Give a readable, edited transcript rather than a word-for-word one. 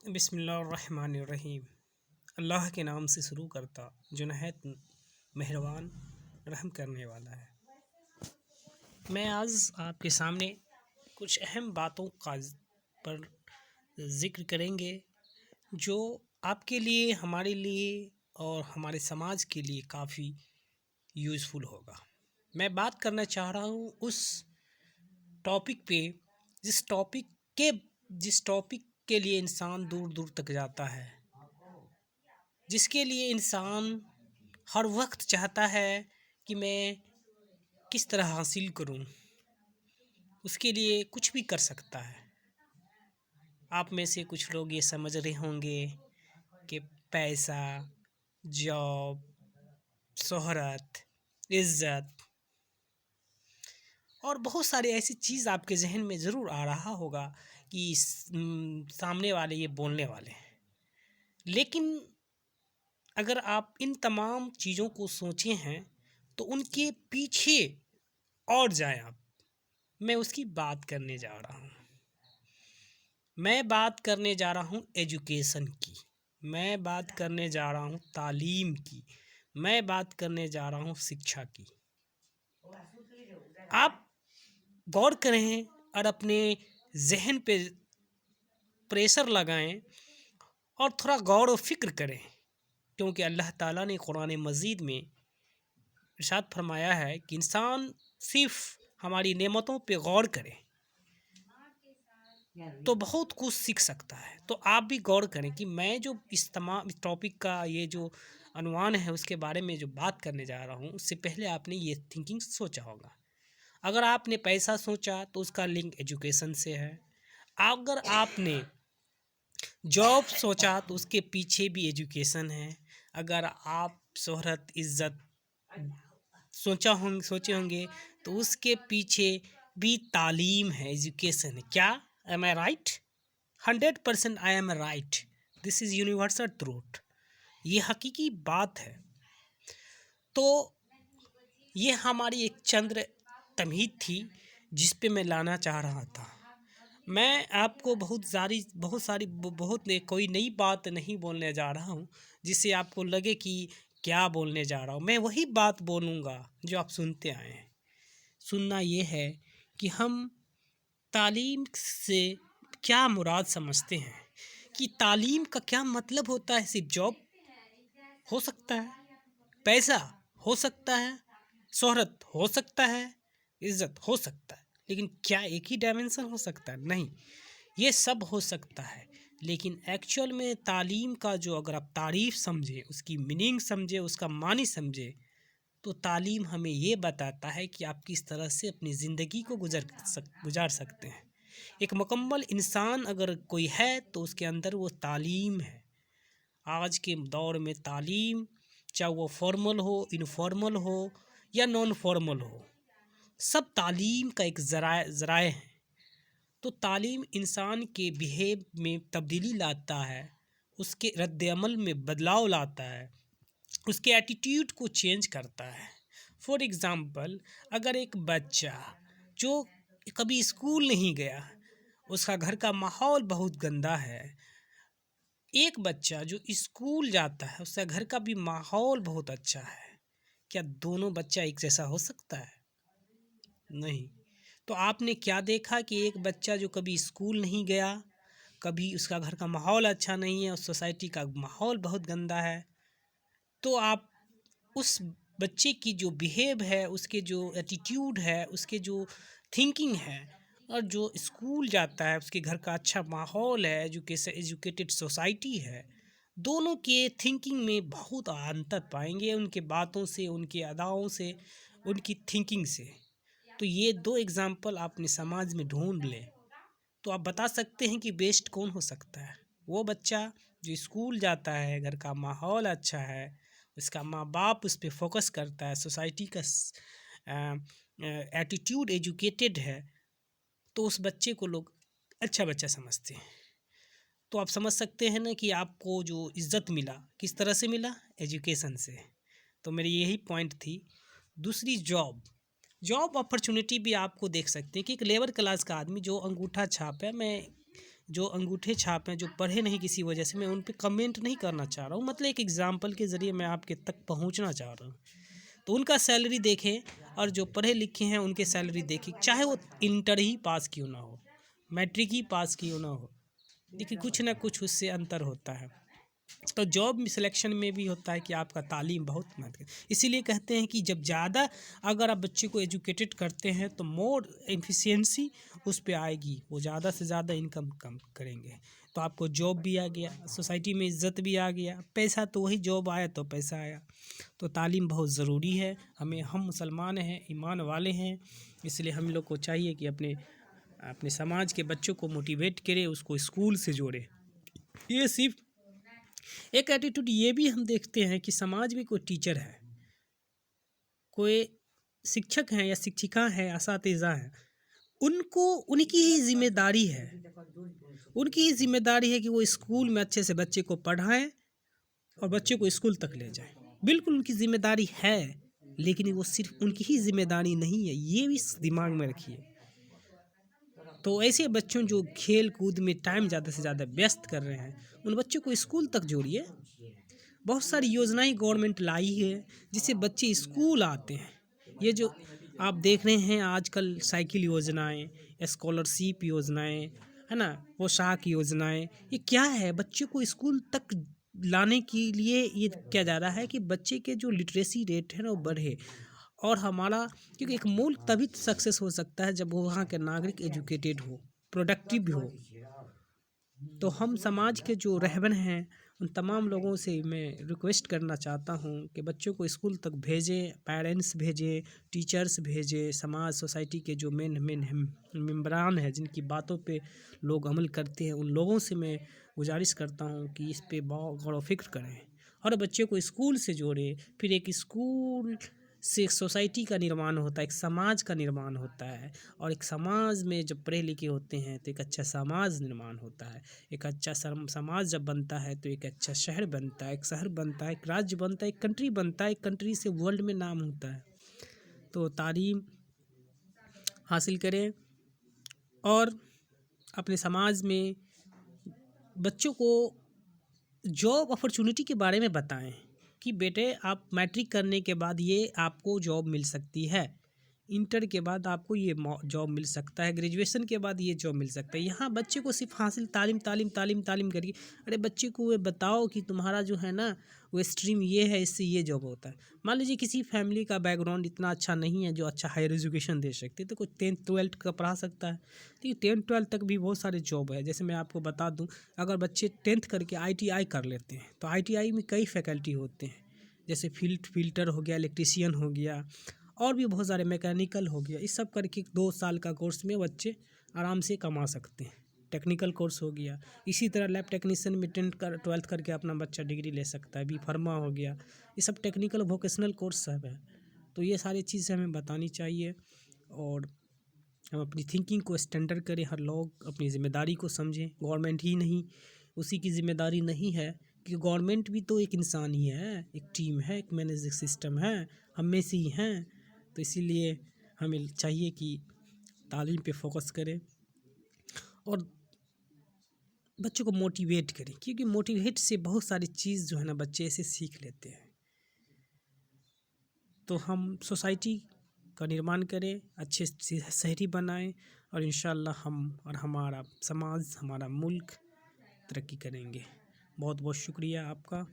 बिस्मिल्लाहिर्रहमानिर्रहीम। अल्लाह के नाम से शुरू करता जो नहायत मेहरबान रहम करने वाला है। मैं आज आपके सामने कुछ अहम बातों का पर ज़िक्र करेंगे जो आपके लिए, हमारे लिए और हमारे समाज के लिए काफ़ी यूज़फुल होगा। मैं बात करना चाह रहा हूँ उस टॉपिक पे जिस टॉपिक के लिए इंसान दूर दूर तक जाता है, जिसके लिए इंसान हर वक्त चाहता है कि मैं किस तरह हासिल करूं, उसके लिए कुछ भी कर सकता है। आप में से कुछ लोग ये समझ रहे होंगे कि पैसा, जॉब, शोहरत, इज़्ज़त और बहुत सारी ऐसी चीज़ आपके जहन में ज़रूर आ रहा होगा कि सामने वाले ये बोलने वाले हैं। लेकिन अगर आप इन तमाम चीज़ों को सोचे हैं तो उनके पीछे और जाएं आप। मैं उसकी बात करने जा रहा हूँ। मैं बात करने जा रहा हूँ एजुकेशन की। मैं बात करने जा रहा हूँ तालीम की। मैं बात करने जा रहा हूँ शिक्षा की। आप गौर करें और अपने जहन पे प्रेशर लगाएं और थोड़ा गौर व फिक्र करें, क्योंकि अल्लाह ताला ने कुरान मजीद में इरशाद फरमाया है कि इंसान सिर्फ हमारी नेमतों पे गौर करे तो बहुत कुछ सीख सकता है। तो आप भी गौर करें कि मैं जो इस टॉपिक का ये जो अनुमान है उसके बारे में जो बात करने जा रहा हूँ, उससे पहले आपने ये थिंकिंग सोचा होगा। अगर आपने पैसा सोचा तो उसका लिंक एजुकेशन से है। अगर आपने जॉब सोचा तो उसके पीछे भी एजुकेशन है। अगर आप शोहरत, इज़्ज़त सोचे होंगे तो उसके पीछे भी तालीम है, एजुकेशन है। क्या am I right? 100% I am right. This is universal truth. ये हकीकी बात है। तो ये हमारी एक चंद्र तमहीद थी जिस पे मैं लाना चाह रहा था। मैं आपको कोई नई बात नहीं बोलने जा रहा हूँ जिससे आपको लगे कि क्या बोलने जा रहा हूँ। मैं वही बात बोलूँगा जो आप सुनते आए हैं। सुनना ये है कि हम तालीम से क्या मुराद समझते हैं, कि तालीम का क्या मतलब होता है। सिर्फ जॉब हो सकता है, पैसा हो सकता है, शोहरत हो सकता है, इज़्ज़त हो सकता है, लेकिन क्या एक ही डायमेंशन हो सकता है? नहीं, ये सब हो सकता है। लेकिन एक्चुअल में तालीम का जो अगर आप तारीफ़ समझे, उसकी मीनिंग समझे, उसका मानी समझे, तो तालीम हमें ये बताता है कि आप किस तरह से अपनी ज़िंदगी को गुजार सकते हैं। एक मुकम्मल इंसान अगर कोई है तो उसके अंदर वो तालीम है। आज के दौर में तालीम, चाहे वो फॉर्मल हो, इनफॉर्मल हो या नॉन फॉर्मल हो, सब तालीम का एक ज़राए हैं। तो तालीम इंसान के बिहेव में तब्दीली लाता है, उसके रद्द-ए-अमल में बदलाव लाता है, उसके एटीट्यूड को चेंज करता है। फॉर एग्ज़ाम्पल, अगर एक बच्चा जो कभी स्कूल नहीं गया, उसका घर का माहौल बहुत गंदा है, एक बच्चा जो स्कूल जाता है उसका घर का भी माहौल बहुत अच्छा है, क्या दोनों बच्चा एक जैसा हो सकता है? नहीं। तो आपने क्या देखा कि एक बच्चा जो कभी स्कूल नहीं गया, कभी उसका घर का माहौल अच्छा नहीं है और सोसाइटी का माहौल बहुत गंदा है, तो आप उस बच्चे की जो बिहेव है, उसके जो एटीट्यूड है, उसके जो थिंकिंग है, और जो स्कूल जाता है उसके घर का अच्छा माहौल है, एजुकेटेड सोसाइटी है, दोनों के थिंकिंग में बहुत अंतर पाएंगे। उनके बातों से, उनके अदाओं से, उनकी थिंकिंग से। तो ये दो एग्जाम्पल आपने समाज में ढूंढ लें तो आप बता सकते हैं कि बेस्ट कौन हो सकता है। वो बच्चा जो स्कूल जाता है, घर का माहौल अच्छा है, उसका माँ बाप उस पर फोकस करता है, सोसाइटी का एटीट्यूड एजुकेटेड है, तो उस बच्चे को लोग अच्छा बच्चा समझते हैं। तो आप समझ सकते हैं ना कि आपको जो इज़्ज़त मिला किस तरह से मिला, एजुकेशन से। तो मेरी यही पॉइंट थी। दूसरी, जॉब अपॉर्चुनिटी भी आपको देख सकते हैं कि एक लेबर क्लास का आदमी जो अंगूठा छाप है, मैं जो अंगूठे छाप हैं, जो पढ़े नहीं किसी वजह से, मैं उन पे कमेंट नहीं करना चाह रहा हूँ, मतलब एक एग्जाम्पल के ज़रिए मैं आपके तक पहुँचना चाह रहा हूँ। तो उनका सैलरी देखें और जो पढ़े लिखे हैं उनके सैलरी देखें, चाहे वो इंटर ही पास क्यों ना हो, मैट्रिक ही पास क्यों ना हो, लेकिन कुछ ना कुछ उससे अंतर होता है। तो जॉब सिलेक्शन में भी होता है कि आपका तालीम बहुत महत्व, इसीलिए कहते हैं कि जब ज़्यादा अगर आप बच्चे को एजुकेटेड करते हैं तो मोर एफिशिएंसी उस पे आएगी, वो ज़्यादा से ज़्यादा इनकम कम करेंगे, तो आपको जॉब भी आ गया, सोसाइटी में इज़्ज़त भी आ गया, पैसा तो वही जॉब आया तो पैसा आया। तो तालीम बहुत ज़रूरी है, हम मुसलमान हैं, ईमान वाले हैं, इसलिए हम लोग को चाहिए कि अपने अपने समाज के बच्चों को मोटिवेट करें, उसको स्कूल से जोड़े। ये सिर्फ एक एटीट्यूड ये भी हम देखते हैं कि समाज में कोई टीचर है, कोई शिक्षक हैं या शिक्षिका हैं, असातिज़ा हैं, उनको उनकी ही जिम्मेदारी है, कि वो स्कूल में अच्छे से बच्चे को पढ़ाएं और बच्चे को स्कूल तक ले जाएं। बिल्कुल उनकी जिम्मेदारी है, लेकिन वो सिर्फ उनकी ही जिम्मेदारी नहीं है, ये भी दिमाग में रखिए। तो ऐसे बच्चों जो खेल कूद में टाइम ज़्यादा से ज़्यादा व्यस्त कर रहे हैं, उन बच्चों को स्कूल तक जोड़िए। बहुत सारी योजनाएं गवर्नमेंट लाई है जिससे बच्चे स्कूल आते हैं। ये जो आप देख रहे हैं आजकल साइकिल योजनाएं, स्कॉलरशिप योजनाएं, है ना, पोशाक योजनाएं, ये क्या है, बच्चे को स्कूल तक लाने के लिए ये किया जा रहा है कि बच्चे के जो लिटरेसी रेट है ना वो बढ़े। और हमारा, क्योंकि एक मुल्क तभी सक्सेस हो सकता है जब वहाँ के नागरिक एजुकेटेड हो, प्रोडक्टिव भी हो। तो हम समाज के जो रहबर हैं उन तमाम लोगों से मैं रिक्वेस्ट करना चाहता हूँ कि बच्चों को स्कूल तक भेजें, पेरेंट्स भेजें, टीचर्स भेजें, समाज सोसाइटी के जो मेन मेम्बरान हैं जिनकी बातों पे लोग अमल करते हैं, उन लोगों से मैं गुजारिश करता हूँ कि इस पे बहुत गौर व फिक्र करें और बच्चे को स्कूल से जोड़े। फिर एक स्कूल से एक सोसाइटी का निर्माण होता है, एक समाज का निर्माण होता है, और एक समाज में जब पढ़े लिखे होते हैं तो एक अच्छा समाज निर्माण होता है। एक अच्छा समाज जब बनता है तो एक अच्छा शहर बनता है, एक शहर बनता है, एक राज्य बनता है, एक कंट्री बनता है, एक कंट्री से वर्ल्ड में नाम होता है। तो तालीम हासिल करें और अपने समाज में बच्चों को जॉब अपॉर्चुनिटी के बारे में बताएं कि बेटे आप मैट्रिक करने के बाद ये आपको जॉब मिल सकती है, इंटर के बाद आपको ये जॉब मिल सकता है, ग्रेजुएशन के बाद ये जॉब मिल सकता है। यहाँ बच्चे को सिर्फ हासिल तालीम तालीम तालीम तालीम करिए। अरे बच्चे को ये बताओ कि तुम्हारा जो है ना वो स्ट्रीम ये है, इससे ये जॉब होता है। मान लीजिए किसी फैमिली का बैकग्राउंड इतना अच्छा नहीं है जो अच्छा हायर एजुकेशन दे सकते, तो कोई 10th 12th का पढ़ा सकता है, ठीक है, 10th 12th तक भी बहुत सारे जॉब है। जैसे मैं आपको बता दूं, अगर बच्चे 10th करके ITI कर लेते हैं तो ITI में कई फैकल्टी होते हैं, जैसे फिल्टर हो गया, इलेक्ट्रीशियन हो गया, और भी बहुत सारे, मैकेनिकल हो गया। इस सब करके 2 साल का कोर्स में बच्चे आराम से कमा सकते हैं। टेक्निकल कोर्स हो गया, इसी तरह लैब टेक्नीशियन में 12th करके अपना बच्चा डिग्री ले सकता है। B.Pharma हो गया, ये सब टेक्निकल वोकेशनल कोर्स सब है। तो ये सारी चीज़ें हमें बतानी चाहिए और हम अपनी थिंकिंग को स्टैंडर्ड करें। हर लोग अपनी ज़िम्मेदारी को समझें, गवर्नमेंट ही नहीं, उसी की ज़िम्मेदारी नहीं है कि गवर्नमेंट भी तो एक इंसान ही है, एक टीम है, एक मैनेजिंग सिस्टम है, हम में से ही हैं। तो इसीलिए हमें चाहिए कि तालीम पे फोकस करें और बच्चों को मोटिवेट करें, क्योंकि मोटिवेट से बहुत सारी चीज़ जो है ना बच्चे ऐसे सीख लेते हैं। तो हम सोसाइटी का निर्माण करें, अच्छे शहरी बनाएं और इंशाअल्लाह हम और हमारा समाज, हमारा मुल्क तरक्की करेंगे। बहुत बहुत शुक्रिया आपका।